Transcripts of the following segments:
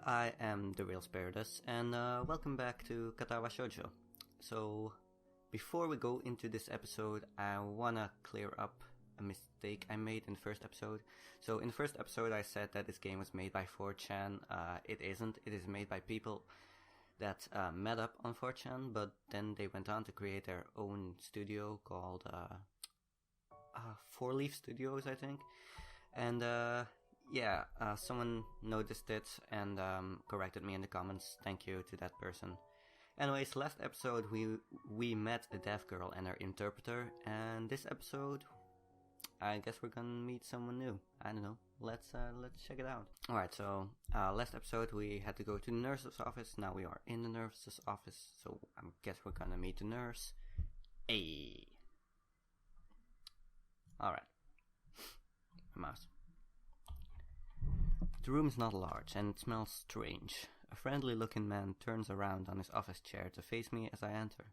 I am TheRealSpiritus, and welcome back to Katawa Shoujo. So, before we go into this episode, I wanna clear up a mistake I made in the first episode. So, in the first episode, I said that this game was made by 4chan. It isn't. It is made by people that met up on 4chan, but then they went on to create their own studio called 4-Leaf Studios, I think. And someone noticed it and corrected me in the comments. Thank you to that person. Anyways, last episode we met a deaf girl and her interpreter, and this episode, I guess we're gonna meet someone new. I don't know. Let's check it out. Alright, so last episode we had to go to the nurse's office. Now we are in the nurse's office, so I guess we're gonna meet the nurse. Hey. Alright. My mouse. The room is not large, and it smells strange. A friendly-looking man turns around on his office chair to face me as I enter.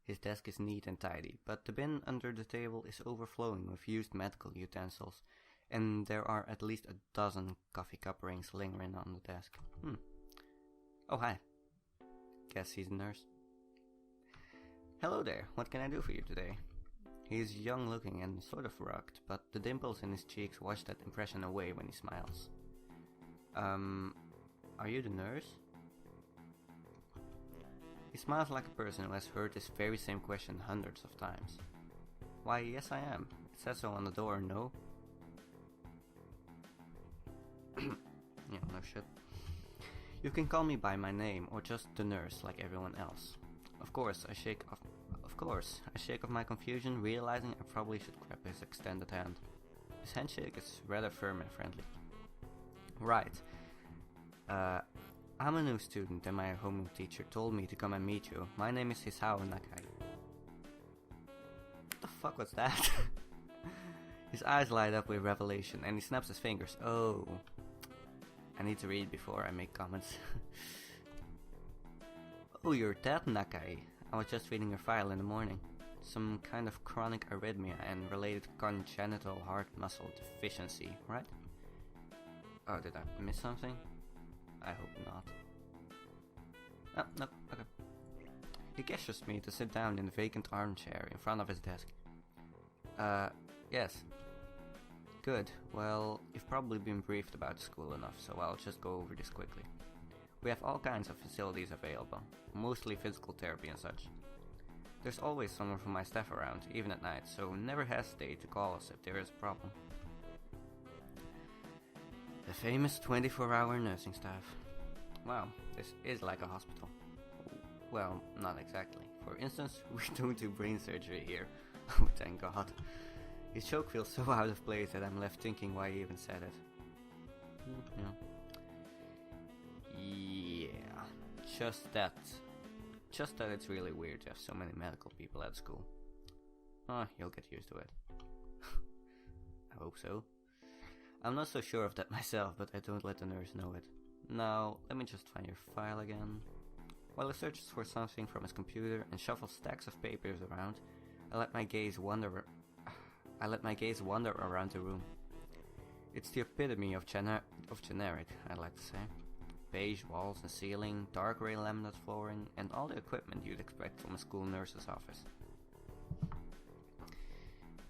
His desk is neat and tidy, but the bin under the table is overflowing with used medical utensils, and there are at least a dozen coffee cup rings lingering on the desk. Oh, hi. Guess he's a nurse. Hello there, what can I do for you today? He is young-looking and sort of rugged, but the dimples in his cheeks wash that impression away when he smiles. Are you the nurse? He smiles like a person who has heard this very same question hundreds of times. Why, yes I am. It says so on the door, no? Yeah, no shit. You can call me by my name, or just the nurse, like everyone else. Of course, I shake off my confusion, realizing I probably should grab his extended hand. His handshake is rather firm and friendly. Right. I'm a new student and my homeroom teacher told me to come and meet you. My name is Hisao Nakai. What the fuck was that? His eyes light up with revelation and he snaps his fingers. Oh. I need to read before I make comments. Oh, you're that Nakai. I was just reading your file in the morning. Some kind of chronic arrhythmia and related congenital heart muscle deficiency, right? Oh, did I miss something? I hope not. Oh, no, okay. He gestures me to sit down in the vacant armchair in front of his desk. Yes. Good. Well, you've probably been briefed about the school enough, so I'll just go over this quickly. We have all kinds of facilities available, mostly physical therapy and such. There's always someone from my staff around, even at night, so never hesitate to call us if there is a problem. The famous 24-hour nursing staff. Wow, this is like a hospital. Well, not exactly. For instance, we don't do brain surgery here. Oh, thank God. His joke feels so out of place that I'm left thinking why he even said it. Yeah, just that it's really weird to have so many medical people at school. Oh, you'll get used to it. I hope so. I'm not so sure of that myself, but I don't let the nurse know it. Now, let me just find your file again. While he searches for something from his computer and shuffles stacks of papers around, I let my gaze wander around the room. It's the epitome of generic, I'd like to say. Beige walls and ceiling, dark grey laminate flooring, and all the equipment you'd expect from a school nurse's office.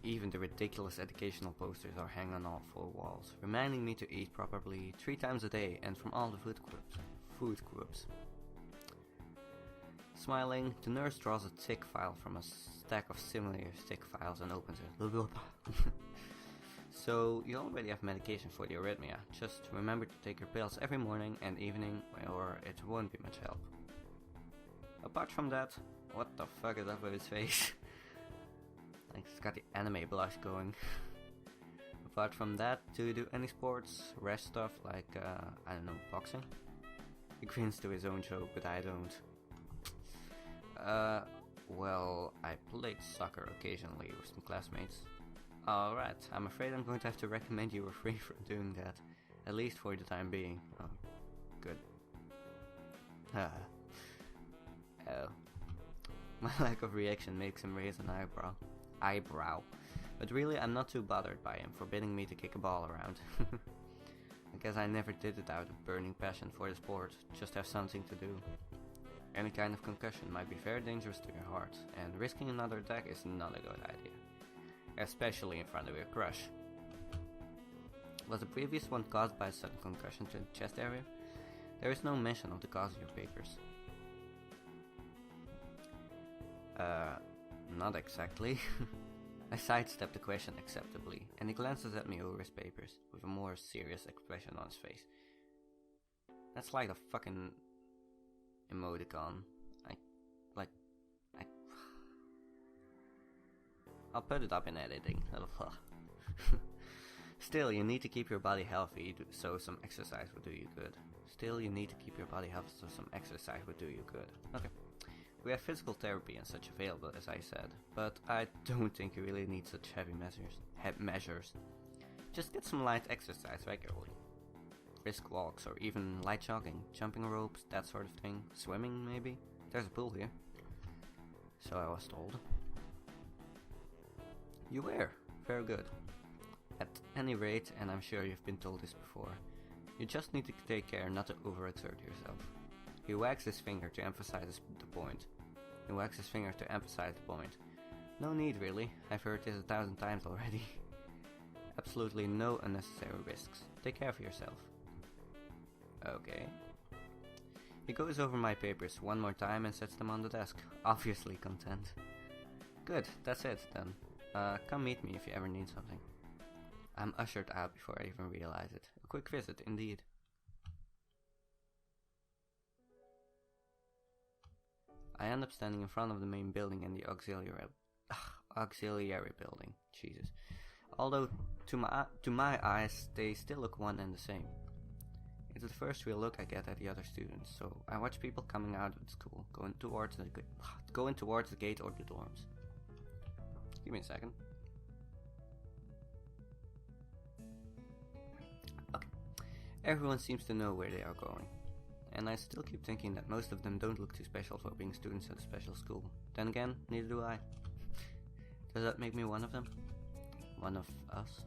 Even the ridiculous educational posters are hanging on all four walls, reminding me to eat properly 3 times a day and from all the food groups. Smiling, the nurse draws a thick file from a stack of similar thick files and opens it. So, you already have medication for the arrhythmia. Just remember to take your pills every morning and evening, or it won't be much help. Apart from that, what the fuck is up with his face? Like, it's got the anime blush going. Apart from that, do you do any sports, rash stuff like, I don't know, boxing? He grins to his own joke, but I don't. Well, I played soccer occasionally with some classmates. Alright, I'm afraid I'm going to have to recommend you refrain from doing that, at least for the time being. Oh, good. Oh. My lack of reaction makes him raise an eyebrow. But really, I'm not too bothered by him forbidding me to kick a ball around. I Guess I never did it out of burning passion for the sport, just have something to do. Any kind of concussion might be very dangerous to your heart, and risking another attack is not a good idea. Especially in front of your crush. Was the previous one caused by a sudden concussion to the chest area? There is no mention of the cause in your papers. Not exactly. I sidestepped the question acceptably, and he glances at me over his papers, with a more serious expression on his face. That's like a fucking emoticon. I'll put it up in editing. Still, you need to keep your body healthy, so some exercise would do you good. Okay. We have physical therapy and such available, as I said, but I don't think you really need such heavy measures. Just get some light exercise regularly. Brisk walks, or even light jogging, jumping ropes, that sort of thing. Swimming, maybe? There's a pool here. So I was told. You were. Very good. At any rate, and I'm sure you've been told this before, you just need to take care not to overexert yourself. He wags his finger to emphasize the point. No need, really. I've heard this 1,000 times already. Absolutely no unnecessary risks. Take care of yourself. Okay. He goes over my papers one more time and sets them on the desk, obviously content. Good, that's it then. Come meet me if you ever need something. I'm ushered out before I even realize it. A quick visit, indeed. I end up standing in front of the main building and the auxiliary building. Jesus. Although, to my eyes, they still look one and the same. It's the first real look I get at the other students, so I watch people coming out of the school, going towards the gate or the dorms. Give me a second. Okay. Everyone seems to know where they are going. And I still keep thinking that most of them don't look too special for being students at a special school. Then again, neither do I. Does that make me one of them? One of us?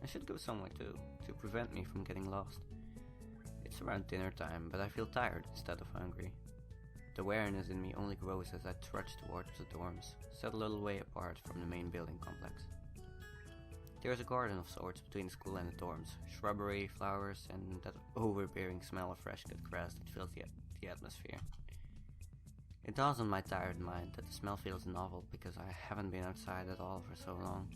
I should go somewhere to prevent me from getting lost. It's around dinner time, but I feel tired instead of hungry. The wariness in me only grows as I trudge towards the dorms, set a little way apart from the main building complex. There is a garden of sorts between the school and the dorms, shrubbery, flowers, and that overbearing smell of fresh cut grass that fills the atmosphere. It dawns on my tired mind that the smell feels novel because I haven't been outside at all for so long.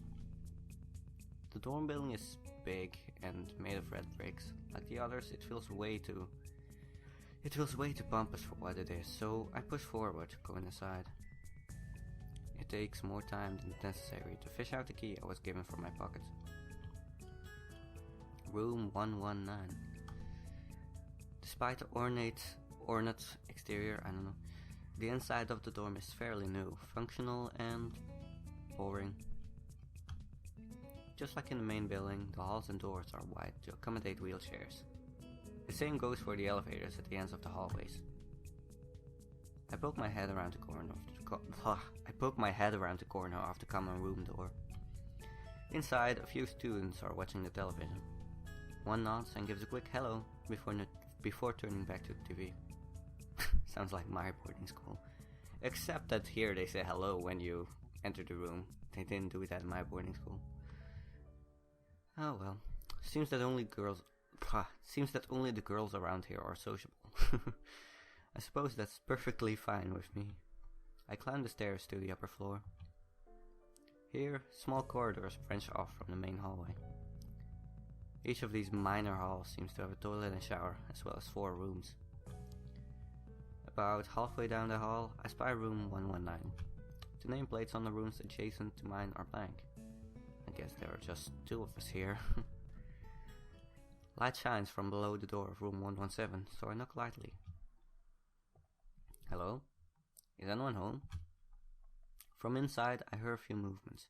The dorm building is big and made of red bricks. Like the others, it feels way too pompous for what it is, so I push forward, going inside. It takes more time than necessary to fish out the key I was given from my pocket. Room 119. Despite the ornate exterior, the inside of the dorm is fairly new, functional and boring. Just like in the main building, the halls and doors are wide to accommodate wheelchairs. The same goes for the elevators at the ends of the hallways. I poke my head around the corner of the common room door. Inside, a few students are watching the television. One nods and gives a quick hello before turning back to the TV. Sounds like my boarding school. Except that here they say hello when you enter the room. They didn't do that in my boarding school. Oh well. Seems that only the girls around here are sociable. I suppose that's perfectly fine with me. I climb the stairs to the upper floor. Here, small corridors branch off from the main hallway. Each of these minor halls seems to have a toilet and shower, as well as 4 rooms. About halfway down the hall, I spy room 119. The nameplates on the rooms adjacent to mine are blank. I guess there are just 2 of us here. Light shines from below the door of room 117, so I knock lightly. Hello? Is anyone home? From inside, I hear a few movements,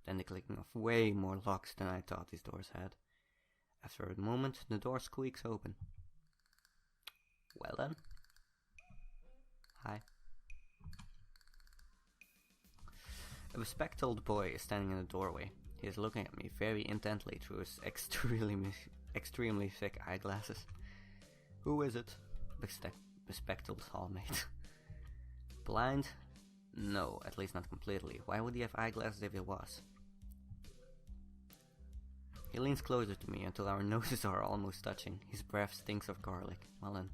then the clicking of way more locks than I thought these doors had. After a moment, the door squeaks open. Well then. Hi. A bespectacled boy is standing in the doorway. He is looking at me very intently through his extremely thick eyeglasses. Who is it? Bespectacled hallmate. Blind? No, at least not completely. Why would he have eyeglasses if he was? He leans closer to me until our noses are almost touching. His breath stinks of garlic. Well then.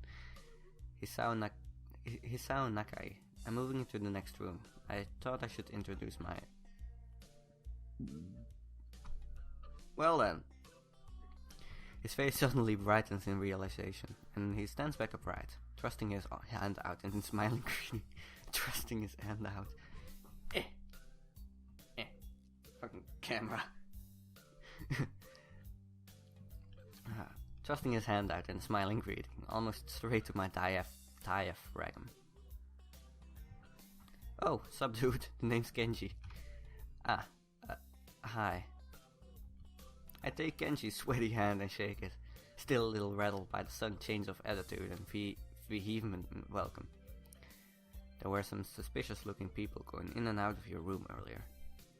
Hisao Nakai. I'm moving into the next room. I thought I should introduce my... Well then. His face suddenly brightens in realization, and he stands back upright, thrusting his hand out and smiling. Thrusting his hand out. Fucking camera. Thrusting his hand out in smiling greeting, almost straight to my diaphragm. Oh, sup dude, the name's Genji. Hi. I take Genji's sweaty hand and shake it, still a little rattled by the sudden change of attitude and vehement welcome. There were some suspicious looking people going in and out of your room earlier.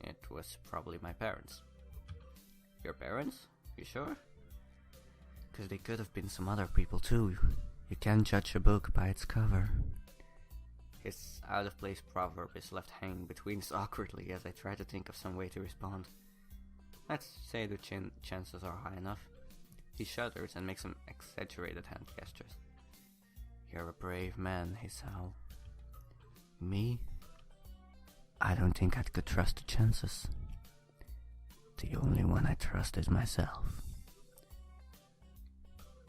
It was probably my parents. Your parents? You sure? Because they could have been some other people too. You can't judge a book by its cover. His out-of-place proverb is left hanging between us awkwardly as I try to think of some way to respond. Let's say the chances are high enough. He shudders and makes some exaggerated hand gestures. You're a brave man, Hisao. Me? I don't think I could trust the chances. The only one I trust is myself.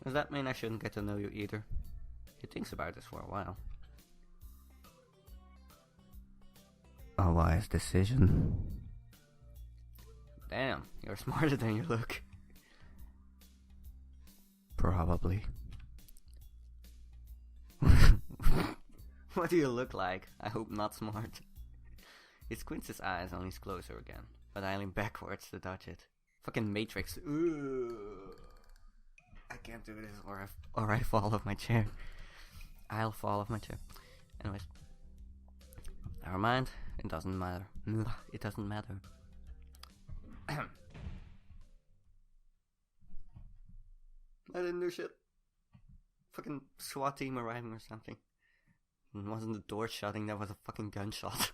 Does that mean I shouldn't get to know you either? He thinks about this for a while. A wise decision. Damn, you're smarter than you look. Probably. What do you look like? I hope not smart. He squints his eyes and leans closer again, but I lean backwards to dodge it. Fucking Matrix. Ooh. I can't do this or I fall off my chair. I'll fall off my chair. Anyways. Never mind. It doesn't matter. It doesn't matter. I didn't do shit. Fucking SWAT team arriving or something. It wasn't the door shutting, that was a fucking gunshot.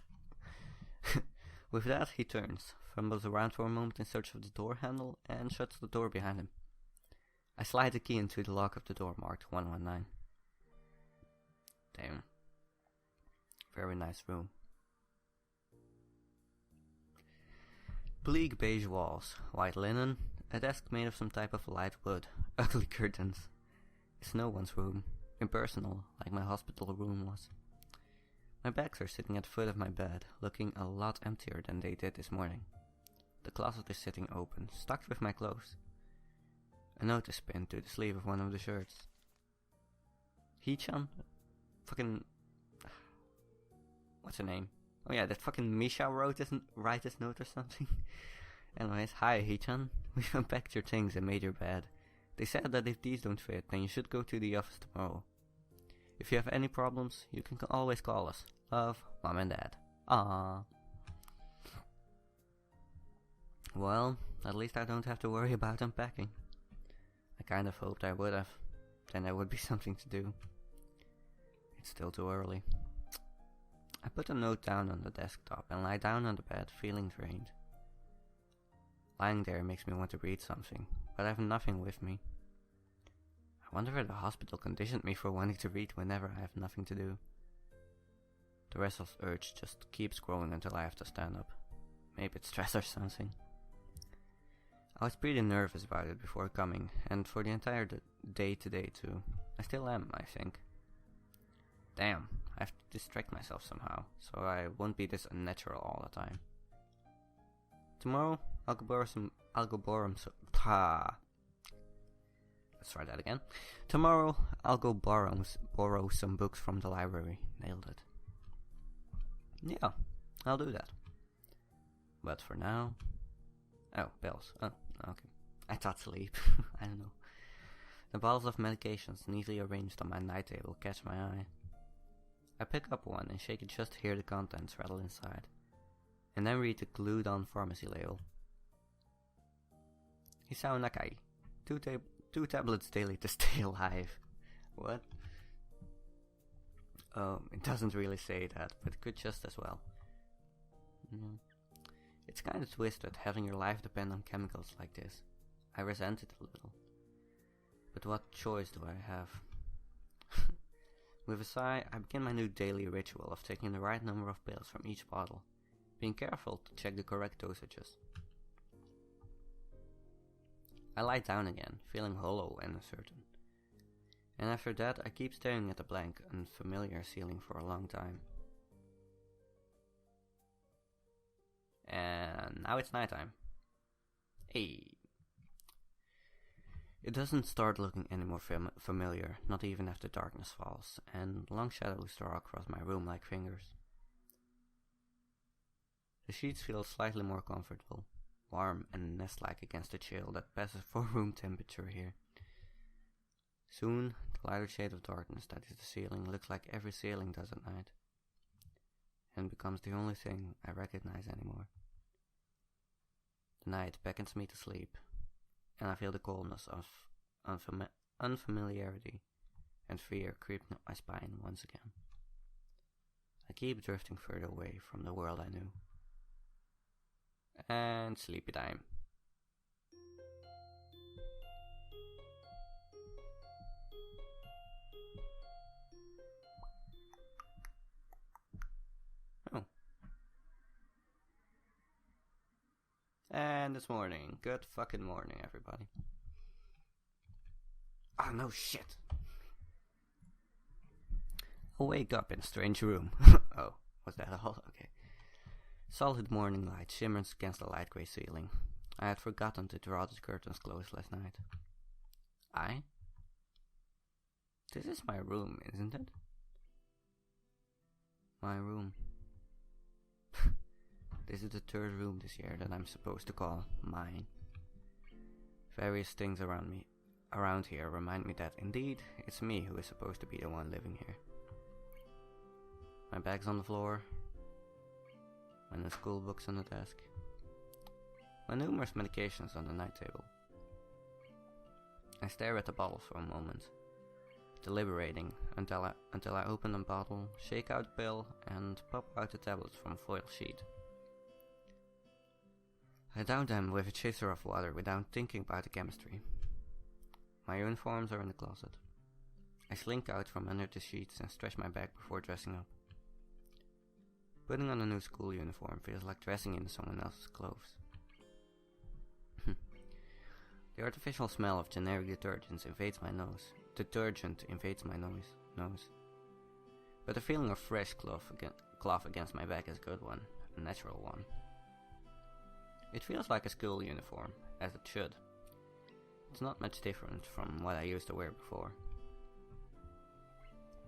With that, he turns, fumbles around for a moment in search of the door handle, and shuts the door behind him. I slide the key into the lock of the door marked 119. Damn. Very nice room. Bleak beige walls, white linen, a desk made of some type of light wood, ugly curtains. It's no one's room, impersonal, like my hospital room was. My bags are sitting at the foot of my bed, looking a lot emptier than they did this morning. The closet is sitting open, stocked with my clothes. A note is pinned to the sleeve of one of the shirts. Hee-chan? Fucking... What's her name? Oh yeah, that fucking Misha write this note or something. Anyways, hi Hee-chan. We've unpacked your things and made your bed. They said that if these don't fit, then you should go to the office tomorrow. If you have any problems, you can always call us. Love, Mom and Dad. Ah. Well, at least I don't have to worry about unpacking. I kind of hoped I would have. Then there would be something to do. It's still too early. I put a note down on the desktop and lie down on the bed, feeling drained. Lying there makes me want to read something, but I have nothing with me. I wonder if the hospital conditioned me for wanting to read whenever I have nothing to do. The restless urge just keeps growing until I have to stand up. Maybe it's stress or something. I was pretty nervous about it before coming, and for the entire day today too. I still am, I think. Damn, I have to distract myself somehow, so I won't be this unnatural all the time. Tomorrow, I'll go borrow some... Let's try that again. Tomorrow, I'll go borrow some books from the library. Nailed it. Yeah, I'll do that. But for now... Oh, bells. Oh, okay. I thought sleep. I don't know. The bottles of medications neatly arranged on my night table catch my eye. I pick up one and shake it just to hear the contents rattle inside, and then read the glued-on pharmacy label. Hisao Nakai. Two tablets daily to stay alive. What? It doesn't really say that, but it could just as well. It's kinda twisted having your life depend on chemicals like this. I resent it a little. But what choice do I have? With a sigh, I begin my new daily ritual of taking the right number of pills from each bottle, being careful to check the correct dosages. I lie down again, feeling hollow and uncertain. And after that, I keep staring at the blank, unfamiliar ceiling for a long time. And now it's nighttime. Hey. It doesn't start looking any more familiar, not even after darkness falls, and long shadows draw across my room like fingers. The sheets feel slightly more comfortable, warm and nest-like against the chill that passes for room temperature here. Soon, the lighter shade of darkness that is the ceiling looks like every ceiling does at night, and becomes the only thing I recognize anymore. The night beckons me to sleep, and I feel the coldness of unfamiliarity and fear creeping up my spine once again. I keep drifting further away from the world I knew. And sleepy time. Oh. And it's morning. Good fucking morning, everybody. Oh, no shit. I wake up in a strange room. Oh, was that all? Okay. Solid morning light shimmers against the light grey ceiling. I had forgotten to draw the curtains closed last night. This is my room, isn't it? My room. This is the third room this year that I'm supposed to call mine. Various things around here remind me that indeed it's me who is supposed to be the one living here. My bag's on the floor, my new school books on the desk, my numerous medications on the night table. I stare at the bottle for a moment, deliberating until I open the bottle, shake out the pill, and pop out the tablets from a foil sheet. I down them with a chaser of water without thinking about the chemistry. My uniforms are in the closet. I slink out from under the sheets and stretch my back before dressing up. Putting on a new school uniform feels like dressing in someone else's clothes. The artificial smell of generic detergent invades my nose. But the feeling of fresh cloth against my back is a good one, a natural one. It feels like a school uniform, as it should. It's not much different from what I used to wear before.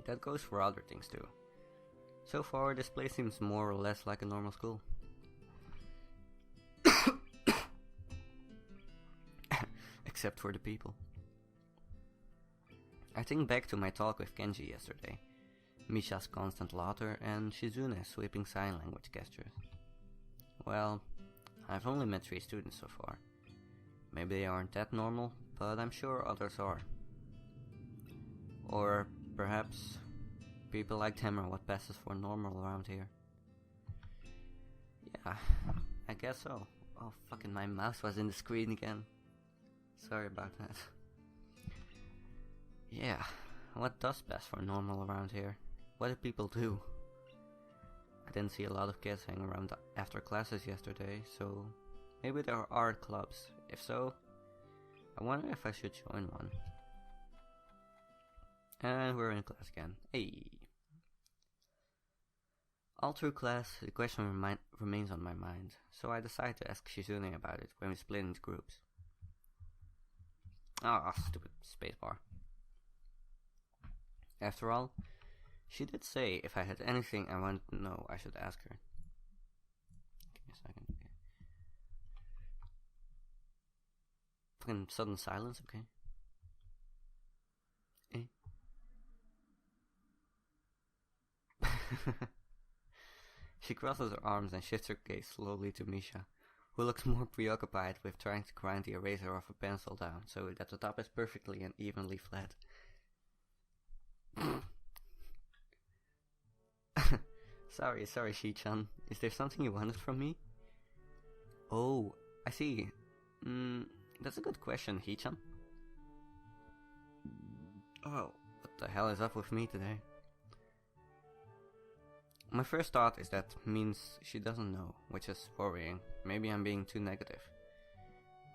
That goes for other things too. So far, this place seems more or less like a normal school. Except for the people. I think back to my talk with Kenji yesterday, Misha's constant laughter, and Shizune's sweeping sign language gestures. Well, I've only met 3 students so far. Maybe they aren't that normal, but I'm sure others are. Or perhaps people like them are what passes for normal around here. Yeah, I guess so. Oh, fucking my mouse was in the screen again. Sorry about that. Yeah, what does pass for normal around here? What do people do? I didn't see a lot of kids hanging around after classes yesterday, so maybe there are art clubs. If so, I wonder if I should join one. And we're in class again. Hey! All through class, the question remains on my mind, so I decide to ask Shizune about it when we split into groups. Ah, stupid spacebar. After all, she did say if I had anything I wanted to know, I should ask her. Give me a second, okay. Fucking sudden silence, okay? She crosses her arms and shifts her gaze slowly to Misha, who looks more preoccupied with trying to grind the eraser off a pencil down so that the top is perfectly and evenly flat. Sorry, Shi-chan. Is there something you wanted from me? Oh, I see. That's a good question, Hee-chan. Oh, what the hell is up with me today? My first thought is that means she doesn't know, which is worrying. Maybe I'm being too negative.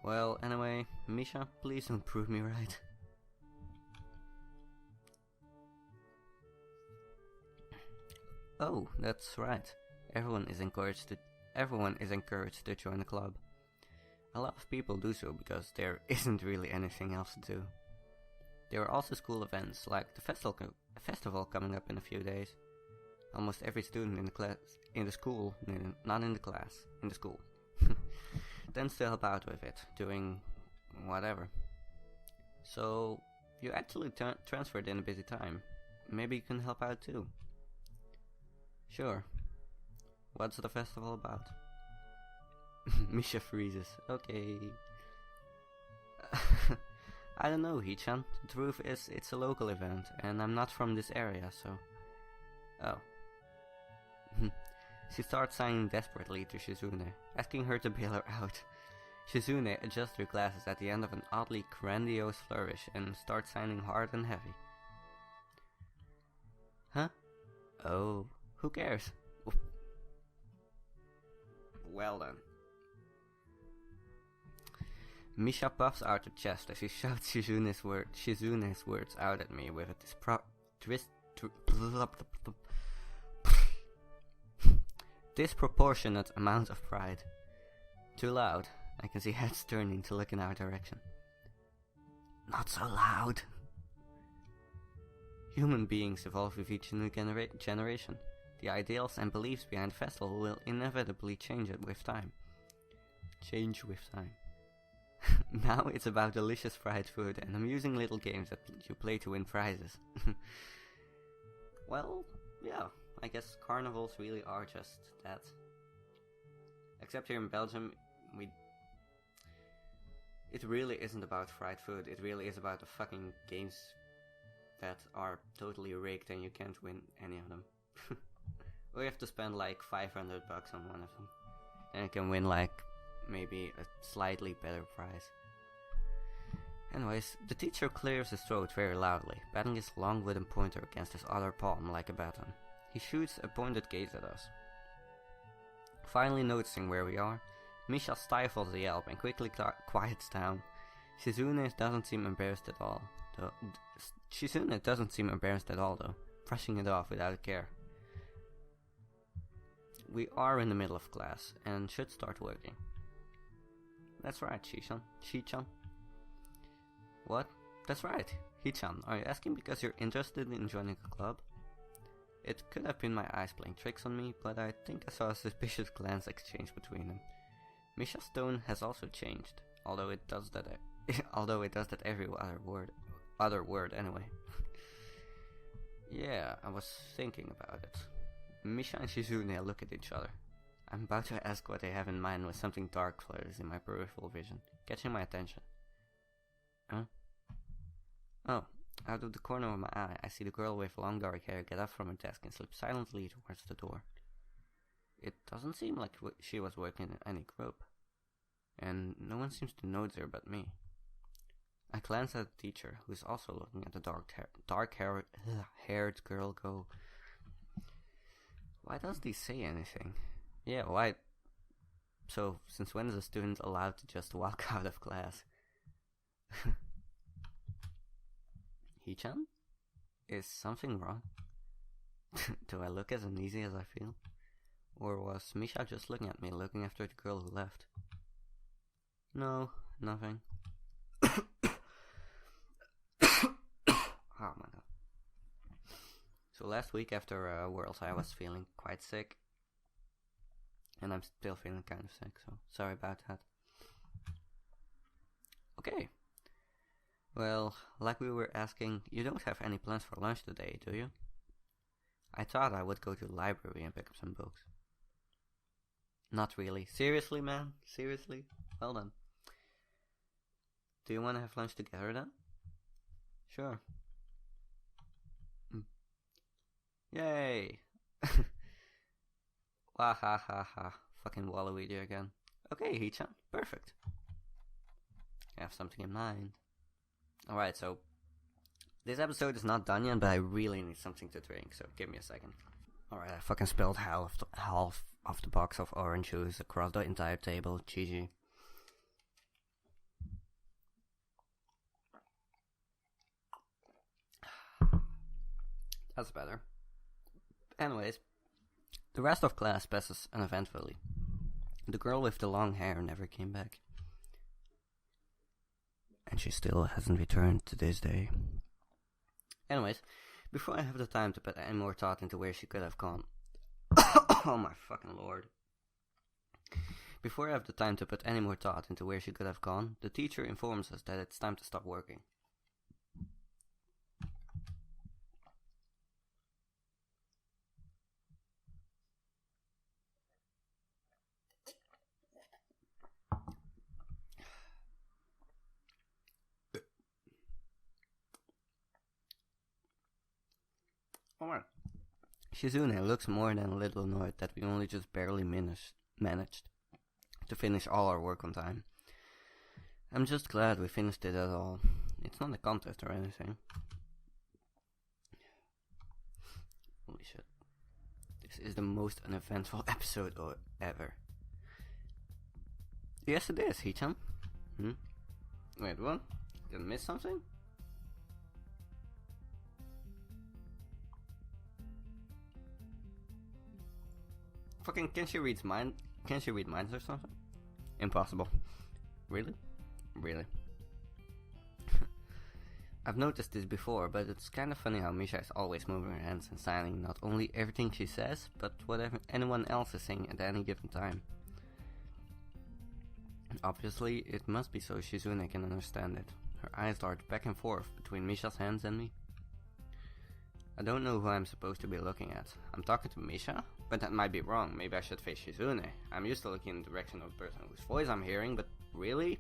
Well, anyway, Misha, please don't prove me right. Oh, that's right. Everyone is encouraged to join the club. A lot of people do so because there isn't really anything else to do. There are also school events like the festival coming up in a few days. Almost every student in the school, tends to help out with it, doing whatever. So, you actually transferred in a busy time. Maybe you can help out too. Sure. What's the festival about? Misha freezes. Okay. I don't know, Hee-chan. The truth is, it's a local event, and I'm not from this area, so... Oh. She starts signing desperately to Shizune, asking her to bail her out. Shizune adjusts her glasses at the end of an oddly grandiose flourish and starts signing hard and heavy. Huh? Oh, who cares? Well then. Misha puffs out her chest as she shouts Shizune's words out at me with a disproportionate amount of pride. Too loud. I can see heads turning to look in our direction. Not so loud. Human beings evolve with each new generation. The ideals and beliefs behind the festival will inevitably change with time. Now it's about delicious fried food and amusing little games that you play to win prizes. Well, yeah, I guess carnivals really are just that. Except here in Belgium, it really isn't about fried food, it really is about the fucking games that are totally rigged and you can't win any of them. Or you have to spend like $500 on one of them. And you can win like maybe a slightly better prize. Anyways, the teacher clears his throat very loudly, batting his long wooden pointer against his other palm like a baton. He shoots a pointed gaze at us. Finally noticing where we are, Misha stifles a yelp and quickly quiets down. Shizune doesn't seem embarrassed at all, though, brushing it off without a care. We are in the middle of class and should start working. That's right, Shi-chan. What? That's right, Hee-chan. Are you asking because you're interested in joining a club? It could have been my eyes playing tricks on me, but I think I saw a suspicious glance exchange between them. Misha's tone has also changed, although it does that every other word anyway. Yeah, I was thinking about it. Misha and Shizune look at each other. I'm about to ask what they have in mind when something dark flutters in my peripheral vision, catching my attention. Huh? Oh, out of the corner of my eye, I see the girl with long dark hair get up from her desk and slip silently towards the door. It doesn't seem like she was working in any group, and no one seems to notice her but me. I glance at the teacher, who is also looking at the dark-haired girl go. Why doesn't he say anything? Yeah, why? So, since when is a student allowed to just walk out of class? Hee-chan? Is something wrong? Do I look as uneasy as I feel? Or was Misha just looking at me, looking after the girl who left? No, nothing. Oh my god. So last week after Worlds I was feeling quite sick. And I'm still feeling kind of sick, so sorry about that. Okay. Well, like we were asking, you don't have any plans for lunch today, do you? I thought I would go to the library and pick up some books. Not really. Seriously, man? Seriously? Well done. Do you want to have lunch together then? Sure. Yay! Wah ha ha ha. Fucking Waluigi again. Okay, Hichan. Perfect. I have something in mind. Alright, so this episode is not done yet, but I really need something to drink, so give me a second. Alright, I fucking spilled half of the box of orange juice across the entire table. GG. That's better. Anyways, the rest of class passes uneventfully. The girl with the long hair never came back. And she still hasn't returned to this day. Anyways, before I have the time to put any more thought into where she could have gone... oh my fucking lord. Before I have the time to put any more thought into where she could have gone, the teacher informs us that it's time to stop working. Alright. Shizune looks more than a little annoyed that we only just barely managed to finish all our work on time. I'm just glad we finished it at all. It's not a contest or anything. Holy shit. This is the most uneventful episode ever. Yes it is, Hichan. Wait, what? Did I miss something? Fucking, can she read minds or something? Impossible. Really? Really? I've noticed this before, but it's kind of funny how Misha is always moving her hands and signing not only everything she says, but whatever anyone else is saying at any given time. Obviously, it must be so Shizune can understand it. Her eyes dart back and forth between Misha's hands and me. I don't know who I'm supposed to be looking at. I'm talking to Misha, but that might be wrong. Maybe I should face Shizune. I'm used to looking in the direction of the person whose voice I'm hearing, but really?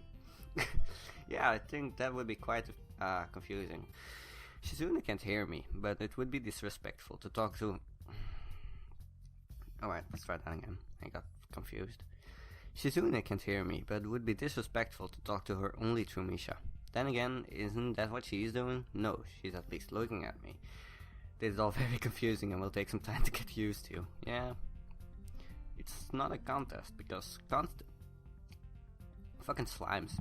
Yeah, I think that would be quite confusing. Shizune can't hear me, but it would be disrespectful to talk to... Alright, let's try that again. I got confused. Shizune can't hear me, but it would be disrespectful to talk to her only through Misha. Then again, isn't that what she's doing? No, she's at least looking at me. This is all very confusing and will take some time to get used to. Yeah. It's not a contest because fucking slimes.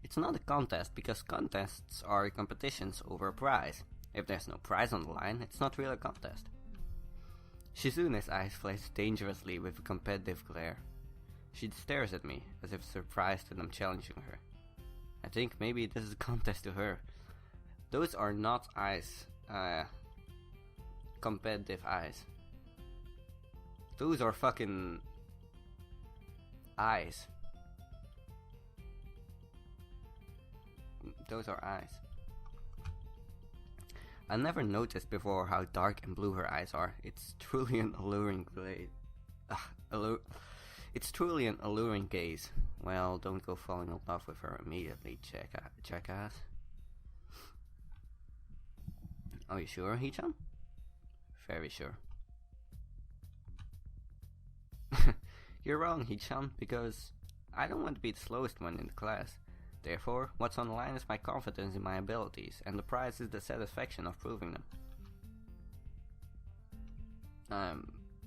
It's not a contest because contests are competitions over a prize. If there's no prize on the line, it's not really a contest. Shizune's eyes flash dangerously with a competitive glare. She stares at me as if surprised that I'm challenging her. I think maybe this is a contest to her. Those are not eyes, competitive eyes. Those are fucking eyes. Those are eyes. I never noticed before how dark and blue her eyes are. It's truly an alluring It's truly an alluring gaze. Well, don't go falling in love with her immediately, jackass. Are you sure, Hichan? Very sure. You're wrong, Hichan, because I don't want to be the slowest one in the class. Therefore, what's on the line is my confidence in my abilities, and the prize is the satisfaction of proving them.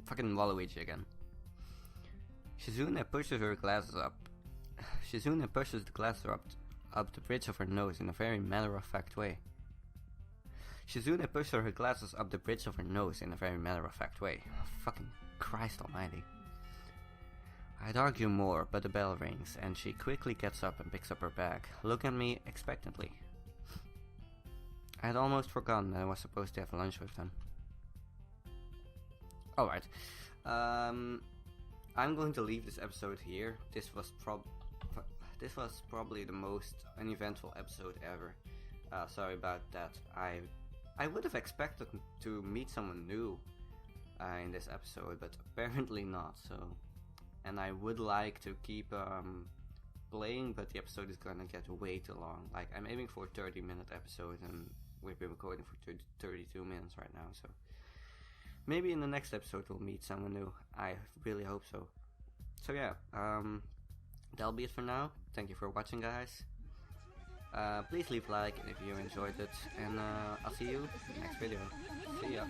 Fucking Waluigi again. Shizune pushes her glasses up. Shizune pushes the glasses up the bridge of her nose in a very matter-of-fact way. Shizune pushed her glasses up the bridge of her nose in a very matter-of-fact way. Oh, fucking Christ almighty. I'd argue more, but the bell rings, and she quickly gets up and picks up her bag, looking at me expectantly. I had almost forgotten that I was supposed to have lunch with them. Alright. I'm going to leave this episode here. This was probably the most uneventful episode ever. Sorry about that. I would have expected to meet someone new in this episode, but apparently not. So, and I would like to keep playing, but the episode is gonna get way too long. Like, I'm aiming for a 30-minute episode, and we've been recording for 32 minutes right now. So maybe in the next episode we'll meet someone new. I really hope so. So yeah, that'll be it for now. Thank you for watching, guys. Please leave a like if you enjoyed it, and I'll see you next video. See ya.